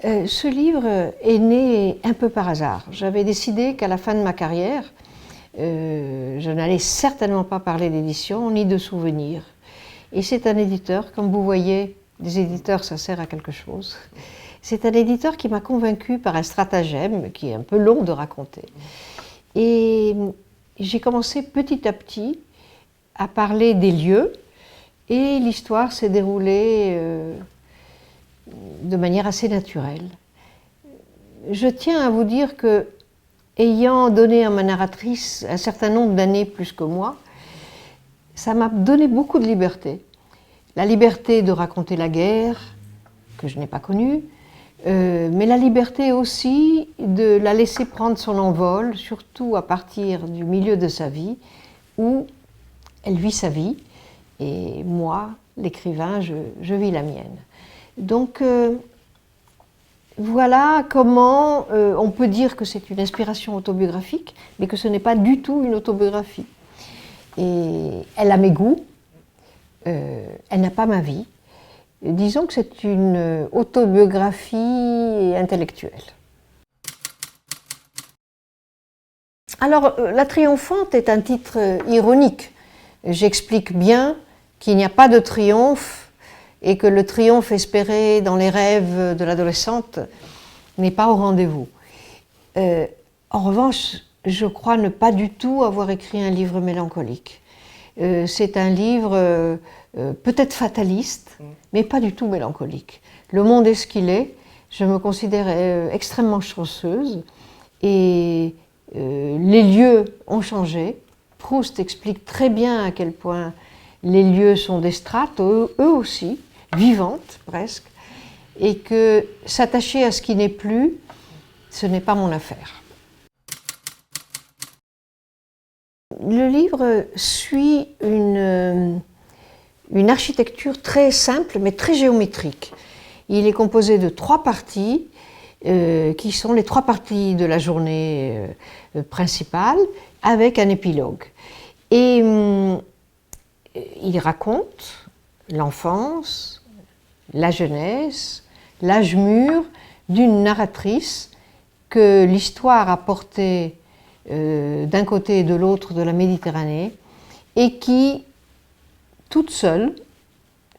Ce livre est né un peu par hasard. J'avais décidé qu'à la fin de ma carrière, je n'allais certainement pas parler d'édition ni de souvenirs. Et c'est un éditeur, comme vous voyez, des éditeurs ça sert à quelque chose. C'est un éditeur qui m'a convaincue par un stratagème qui est un peu long de raconter. Et j'ai commencé petit à petit à parler des lieux et l'histoire s'est déroulée de manière assez naturelle. Je tiens à vous dire que, ayant donné à ma narratrice un certain nombre d'années plus que moi, ça m'a donné beaucoup de liberté. La liberté de raconter la guerre, que je n'ai pas connue, mais la liberté aussi de la laisser prendre son envol, surtout à partir du milieu de sa vie, où elle vit sa vie, et moi, l'écrivain, je vis la mienne. Donc, voilà comment on peut dire que c'est une inspiration autobiographique, mais que ce n'est pas du tout une autobiographie. Et elle a mes goûts, elle n'a pas ma vie. Disons que c'est une autobiographie intellectuelle. Alors, La Triomphante est un titre ironique. J'explique bien qu'il n'y a pas de triomphe et que le triomphe espéré dans les rêves de l'adolescente n'est pas au rendez-vous. En revanche, je crois ne pas du tout avoir écrit un livre mélancolique. C'est un livre peut-être fataliste, mais pas du tout mélancolique. Le monde est ce qu'il est, je me considère extrêmement chanceuse et les lieux ont changé. Proust explique très bien à quel point les lieux sont des strates, eux aussi, vivantes presque, et que s'attacher à ce qui n'est plus, ce n'est pas mon affaire. Le livre suit une architecture très simple mais très géométrique. Il est composé de 3 parties qui sont les 3 parties de la journée principale avec un épilogue. Et il raconte l'enfance, la jeunesse, l'âge mûr d'une narratrice que l'histoire a portée d'un côté et de l'autre de la Méditerranée et qui, toute seule,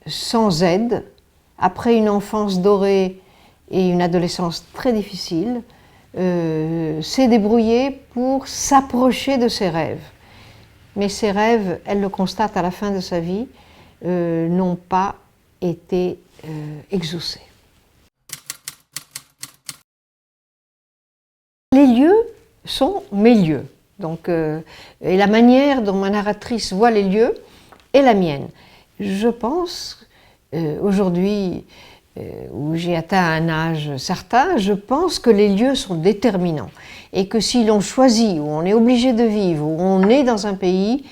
sans aide, après une enfance dorée et une adolescence très difficile, s'est débrouillée pour s'approcher de ses rêves. Mais ses rêves, elle le constate à la fin de sa vie, n'ont pas été exaucés. Les lieux sont mes lieux. Donc, et la manière dont ma narratrice voit les lieux est la mienne. Je pense, aujourd'hui, où j'ai atteint un âge certain, je pense que les lieux sont déterminants. Et que si l'on choisit, où on est obligé de vivre, où on est dans un pays,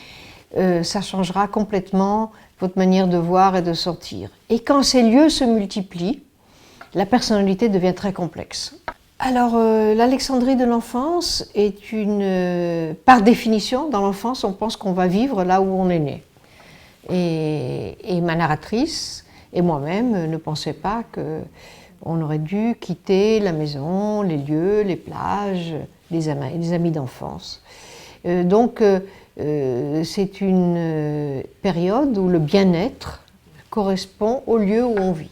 ça changera complètement votre manière de voir et de sortir. Et quand ces lieux se multiplient, la personnalité devient très complexe. Alors, l'Alexandrie de l'enfance est une... par définition, dans l'enfance, on pense qu'on va vivre là où on est né. Et ma narratrice et moi-même ne pensaient pas qu'on aurait dû quitter la maison, les lieux, les plages, les amis d'enfance. Donc, c'est une période où le bien-être correspond au lieu où on vit.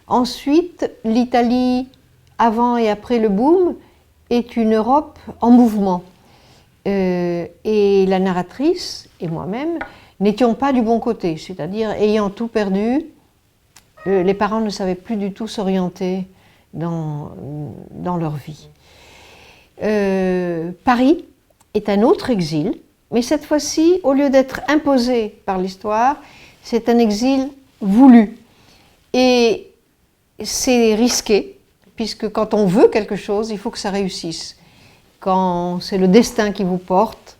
Ensuite, l'Italie, avant et après le boom, est une Europe en mouvement. Et la narratrice et moi-même n'étions pas du bon côté, c'est-à-dire ayant tout perdu, les parents ne savaient plus du tout s'orienter dans leur vie. Paris est un autre exil, mais cette fois-ci, au lieu d'être imposé par l'histoire, c'est un exil voulu. Et c'est risqué, puisque quand on veut quelque chose, il faut que ça réussisse. Quand c'est le destin qui vous porte,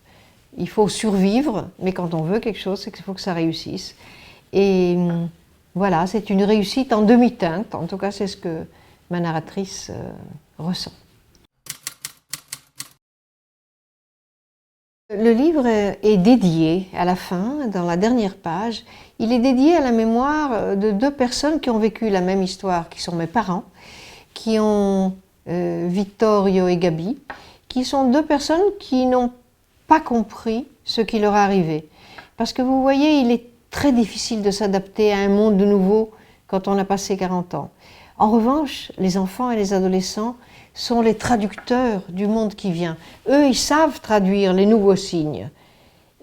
il faut survivre, mais quand on veut quelque chose, c'est qu'il faut que ça réussisse. Et voilà, c'est une réussite en demi-teinte, en tout cas c'est ce que ma narratrice ressent. Le livre est dédié à la fin, dans la dernière page, il est dédié à la mémoire de 2 personnes qui ont vécu la même histoire, qui sont mes parents, qui ont Vittorio et Gabi, qui sont deux personnes qui n'ont pas compris ce qui leur arrivait. Parce que vous voyez, il est très difficile de s'adapter à un monde nouveau quand on a passé 40 ans. En revanche, les enfants et les adolescents sont les traducteurs du monde qui vient. Eux, ils savent traduire les nouveaux signes.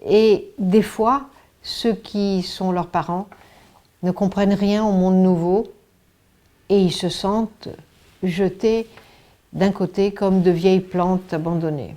Et des fois, ceux qui sont leurs parents ne comprennent rien au monde nouveau et ils se sentent jetés d'un côté comme de vieilles plantes abandonnées.